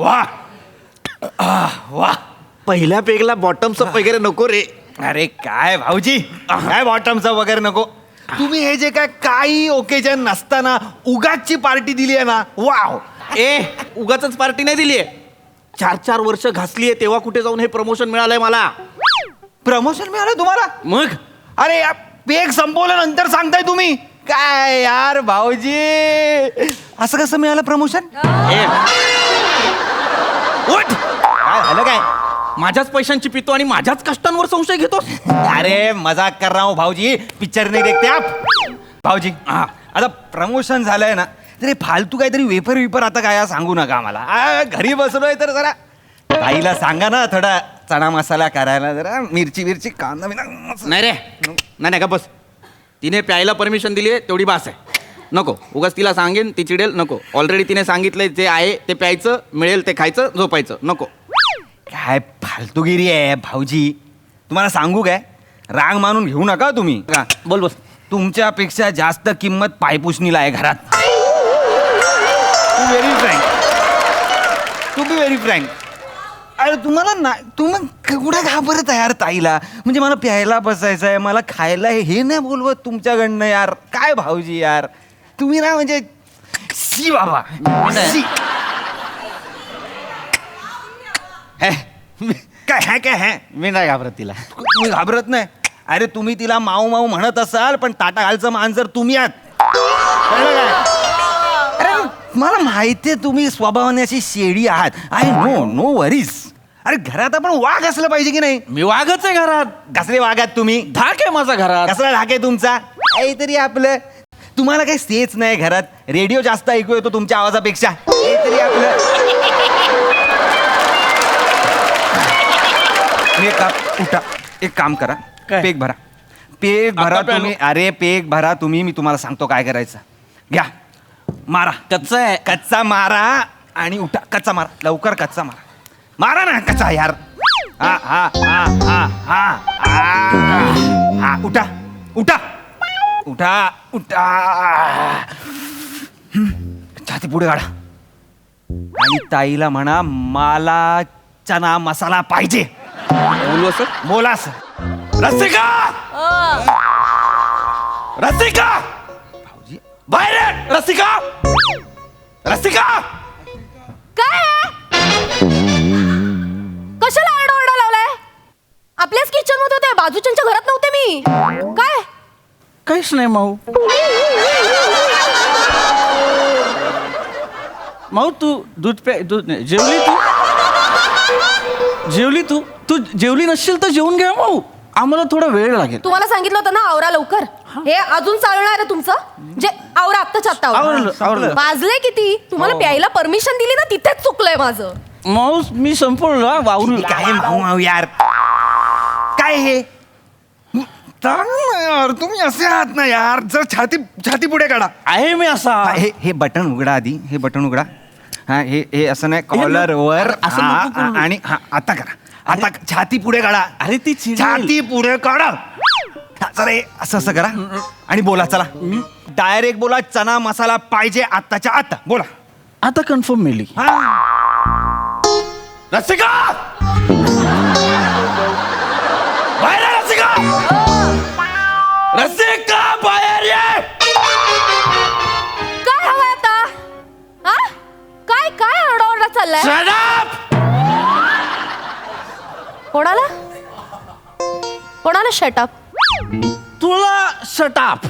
वा वा, पहिल्या पेगला बॉटम्स अप वगैरे नको रे. अरे काय भाऊजी, काय बॉटमचा वगैरे नको. तुम्ही हे जे काय काही ओकेजन नसताना उगाचची पार्टी दिली आहे ना, वाव. ए, उगाच पार्टी नाही दिलीये. 4 वर्ष घासलीये तेव्हा कुठे जाऊन हे प्रमोशन मिळालंय मला. प्रमोशन मिळालं तुम्हाला? मग अरे पेग संपवल्यानंतर सांगताय तुम्ही. काय यार भाऊजी, असं कसं मिळालं प्रमोशन? ए, उठ. काय झालं काय? माझ्याच पैशांची पितो आणि माझ्याच कष्टांवर संशय घेतोस. अरे मजाक कर रहा हूं भाऊजी, पिक्चर नाही देखते आप. भाऊजी आता प्रमोशन झालंय ना, तरी फालतू काहीतरी वेपर आता काय सांगू नका आम्हाला. घरी बसलोय तर जरा ताईला सांगा ना थोडा चणा मसाला करायला, जरा मिरची कांदा नाही रे, नाही का बस. तिने प्यायला परमिशन दिली आहे तेवढी बास आहे. नको उगाच तिला सांगेन ती चिडेल. नको, ऑलरेडी तिने सांगितलंय जे आहे ते प्यायचं, मिळेल ते खायचं, झोपायचं. नको. काय फालतूगिरी आहे भाऊजी. तुम्हाला सांगू काय, राग मानून घेऊ नका तुम्ही. बोल बस. तुमच्यापेक्षा जास्त किंमत पायपुसणीला आहे घरात. To very frank, to be very frank. अरे तुम्हाला ना, तुम्ही केवढा घाबरत आहे यार ताईला. म्हणजे मला प्यायला बसायचं आहे, मला खायला हे नाही बोलवत तुमच्याकडनं यार. काय भाऊजी यार, तुम्ही ना म्हणजे सी बाबा सी. काय है काय है, मी नाही घाबरत तिला. तुम्ही घाबरत नाही. अरे तुम्ही तिला माऊ माऊ म्हणत असाल, पण ताटा घालचं मांजर तुम्ही आहात. कळलं काय? अरे मला माहितीये तुम्ही स्वभावाने अशी शेळी आहात. I know worries. अरे घरात आपण वाघ असलं पाहिजे की नाही? मी वाघच आहे घरात. कसले वाघ आहात तुम्ही? धाक आहे माझा घरात. कसला धाक आहे तुमचा? काहीतरी आपलं, तुम्हाला काही स्टेच नाही घरात. रेडिओ जास्त ऐकू येतो तुमच्या आवाजापेक्षा. काहीतरी आपलं. उठा, एक काम करा, काय? पेग भरा. पेग भरा आता तुम्ही. अरे पेग भरा तुम्ही, मी तुम्हाला सांगतो काय करायचं. घ्या, मारा. कच्चा आहे. कच्चा मारा आणि उठा. कच्चा मारा, लवकर कच्चा मारा. मारा ना कच्चा यार. हा हा हा हा हा हा, उठा उठा उठा उठा. छाती पुढे काढा आणि ताईला म्हणा मला चना मसाला पाहिजे. बोलू असं. बोला सर. रसिका, रसिका, भाऊजी बाहेर ये. रसिका, रसिका. काय कशाला आरडाओरडा लावलाय? आपल्याच किचन मध्ये होते, बाजूच्यांच्या घरात नव्हते मी. काय काहीच नाही माऊ. माऊ तू दूध दूध नाही जेवली तू? जेवली तू? तू जेवली नसशील तर जेवून घ्या माऊ. आम्हाला थोडा वेळ लागेल. तुम्हाला सांगितलं होतं ना आवरा लवकर. हे अजून चालणार आहे तुमचं? जे आवरा आत्ताच आत्ता आवरलं. वाजले किती? तुम्हाला प्यायला परमिशन दिली ना, तिथेच चुकलंय माझं. माऊस मी संपवलं वावरू. काय माऊ माऊ यार, काय हे? यार तुम्ही असे आहात ना यार. जर छाती पुढे काढा. आहे मी असा. हे बटन उघडा आधी. हे बटन उघडा. हा हे असं नाही, कॉलर वर असं नको करू. आणि हा आता करा. आता छाती पुढे काढा. अरे ती चिडेल. छाती पुढे काढा. जरा हे असं करा आणि बोला. चला डायरेक्ट बोला, चना मसाला पाहिजे आत्ताच्या आत्ता. बोला. आता कन्फर्म मिळली. रसिका, बाहेर ये रसिका. रसिका बाहेर ये. काय हवंय आता? हा काय काय आरडाओरडा चाललाय? Shut up! कोणाला कोणाला शटअप? तुला शटाप.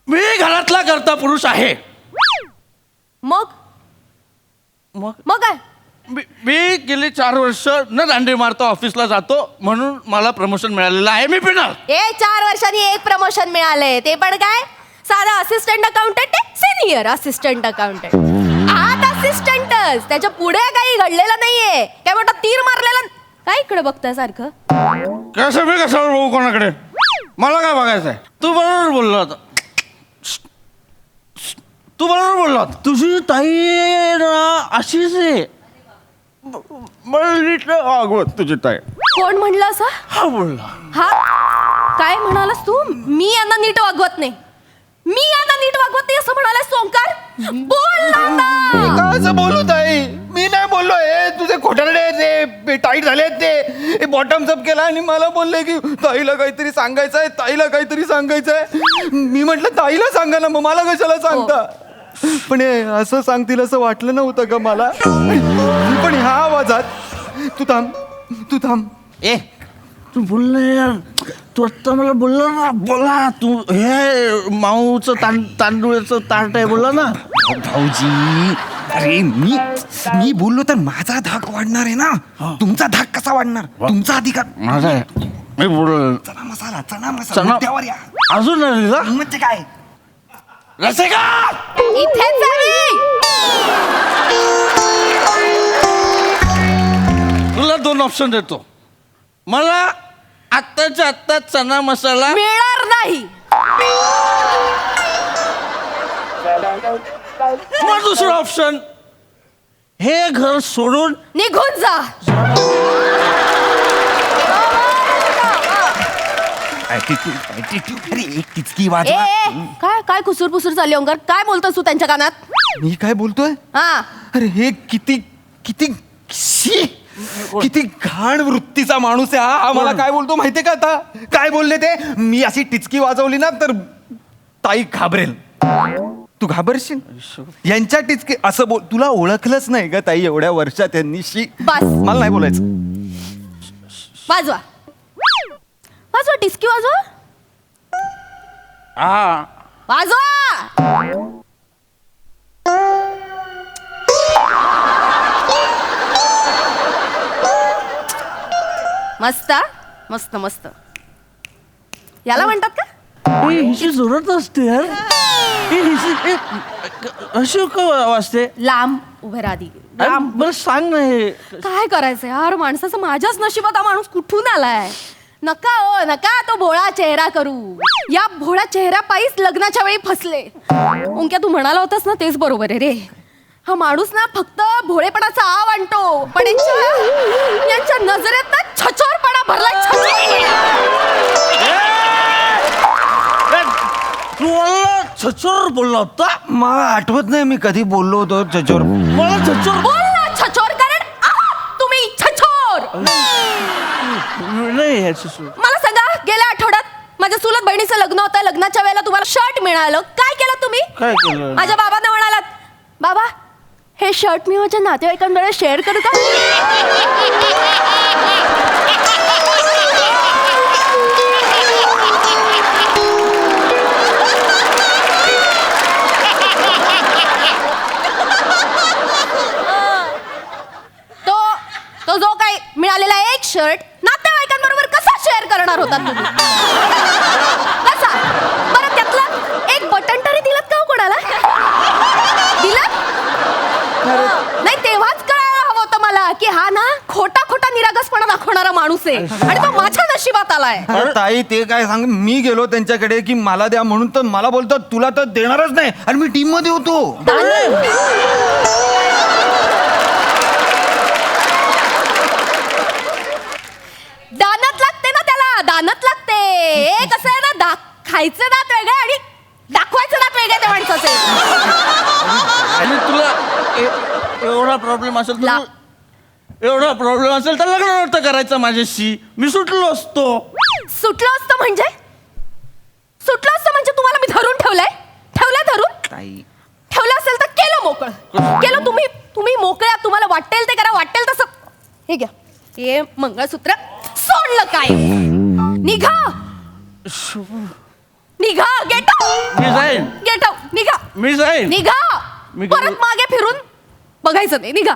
मी घरातला करता पुरुष आहे. मग मग मग काय? मी गेली 4 वर्ष न दांडी मारतो, ऑफिसला जातो, म्हणून मला प्रमोशन मिळालेलं आहे. मी पिणार. 4 वर्षांनी एक प्रमोशन मिळालंय, ते पण काय साधा असिस्टंट अकाउंटंट आहे, सिनियर असिस्टंट अकाउंटंट. आत असिस्टंटच, त्याच्या पुढे काही घडलेलं नाहीये. काय मोठा तीर मारलेला. काय इकडे बघताय सारखं? कसं मी कशावर बघू कोणाकडे? मला काय बघायचंय? तू बरोबर बोलला होता. तू बरोबर बोलला होता. तुझी ताई ना अशीच आहे. मला नीट नाही वागवत तुझी ताई. कोण म्हणलं असं? हा बोलला. हा काय म्हणालास तू? मी यांना नीट वागवत नाही, मी यांना नीट वागवत नाही असं म्हणालास ओंकार? बोल ना. कसं बोलू ताई? मी नाही बोललो. हे तुझे खोटारडे ते टाईट झाले ते बॉटम्स अप केला आणि मला बोलले की ताईला काहीतरी सांगायचंय, ताईला काहीतरी सांगायचंय. मी म्हटलं ताईला सांगा ना, मग मला कशाला सांगता? पण हे असं सांगतील असं वाटलं नव्हतं का मला. पण ह्या आवाजात तू थांब. ए तू बोल ना यार, तू आत्ता मला बोलला ना, बोला तू. हे माऊचं तांदूळाचं ताट आहे बोलला ना. भाऊजी, अरे मी बोललो तर माझा धाक वाढणार आहे ना. तुमचा धाक कसा वाढणार? तुमचा अधिकार. माझा आहे, मी बोल. चना मसाला चना- मुद्द्यावर या. अजून नाही का म्हणजे काय? रसिका, इथेच आहे. तुला 2 ऑप्शन देतो. मला आत्ताच्या आत्ता चना मसाला मिळणार नाही. मग दुसरं ऑप्शन, हे घर सोडून निघून जा. अरे एक किचकी ए वाजवा. काय काय कुसूर पुसूर चालली ओंकार? काय बोलतोस तू त्यांच्या कानात? मी काय बोलतोय? हा, अरे हे किती शी, किती घाण वृत्तीचा माणूस आहे हा. मला काय बोलतो माहितीये का आता? काय बोलले ते? मी अशी टिचकी वाजवली ना तर ताई घाबरेल. तू घाबरशील? यांच्या टिचकी असं बोल. तुला ओळखलंच नाही का ताई एवढ्या वर्षात यांनी? शी. बस. मला नाही बोलायचं. वाजवा वाजवा, टिचकी वाजवा. हा वाजवा. मस्त मस्त मस्त. याला म्हणतात का? हिची जोरात असते यार. अशी का वाजते? लांब उभे राधी. अरे, मला सांग ना हे. काय करायचं यार माणसाचं? माझ्याच नशिबात हा माणूस कुठून आलाय? नका ओ नका तो भोळा चेहरा करू. या भोळ्या चेहरा पायीच लग्नाच्या वेळी फसले. ओंक्या तू म्हणाला होतास ना, तेच बरोबर आहे रे. हा माणूस ना फक्त भोळेपणाचा आव आणतो, पण यांच्या नजरेत ना छचोरपणा भरलाय. तू मला छचोर बोलला होता. मला आठवत नाही मी कधी बोललो होतो चचोर. मला छचोर बोल ना छचोर, कारण तुम्ही छचोर. नाही याची सूट. मला सांगा, गेल्या आठवड्यात माझ्या चुलत बहिणीचं लग्न होतं. लग्नाच्या वेळेला तुम्हाला शर्ट मिळालं. काय केलं तुम्ही? काय केलं? माझ्या बाबांना म्हणालात, बाबा हे शर्ट मी माझ्या नातेवाईकांकडे शेअर करू का? तो जो काही मिळालेला एक शर्ट नातेवाईकांबरोबर कसा शेअर करणार होता तुम्ही? कसा? बरं त्यातलं एक बटन तरी दिलं का हो कोणाला? दिलं नाही? तेव्हाच कळायला हवं होतं मला की हा ना खोटा खोटा निरागसपणा दाखवणारा माणूस आहे आणि तो माझ्या नशिबात आलाय. अरे ताई ते काय सांग. मी गेलो त्यांच्याकडे की मला द्या म्हणून, तर मला बोलतात तुला तर देणारच नाही. आणि मी टीम मध्ये होतो. दानत लागते ना त्याला, दानत लागते. हे कसं आहे ना, खायचं दात वेगळे आणि दाखवायचं दात वेगळे त्या माणसाचे. आणि तुला एवढा प्रॉब्लेम असेल तर एवढा प्रॉब्लेम असेल तर लग्न नव्हतं करायचं माझ्याशी. मी सुटलो असतो. सुटलं असतं म्हणजे? सुटलं असतं म्हणजे तुम्हाला मी धरून ठेवलंय धरून? ताई ठेवलं असेल तर केलं मोकळं. केलं तुम्ही मोकळ्या. तुम्हाला वाटेल ते करा, वाटेल तसं. हे घ्या, हे मंगळसूत्र सोडलं काय? निघा निघा. Gate out. मी जाईन. Get out. निघा मी जाईन. निघा. मी परत गेलो. मागे फिरून बघायचं नाही. निघा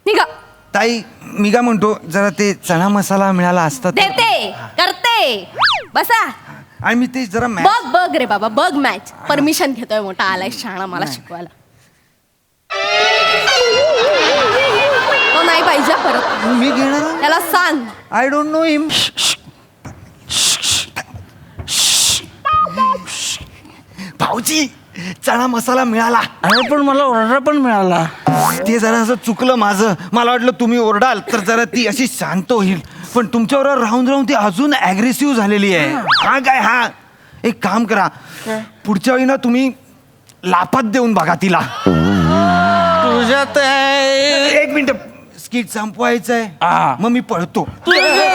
निघा. ताई मी काय म्हणतो, जरा ते चणा मसाला मिळाला असता तर. देते करते. बसा. आणि मी ते जरा बघ रे बाबा, बघ मॅच. परमिशन घेतोय मोठा, आलाय शाळा मला शिकवायला. तो नाही पाहिजे परत. मी घेणार. त्याला सांग. I don't know him. भाऊजी चणा मसाला मिळाला. अरे पण मला ऑर्डर पण मिळाला. ते जरा असं चुकलं माझं. मला वाटलं तुम्ही ओरडाल तर जरा ती अशी शांत होईल, पण तुमच्यावर राहून ती अजून अग्रेसिव्ह झालेली आहे. हा काय? हा एक काम करा, पुढच्या वेळी ना तुम्ही लापात देऊन बघा तिला. तुझ्यात आहे. एक मिनिट स्किट संपवायचं हा. आहे मग मी पळतो. तुझ्या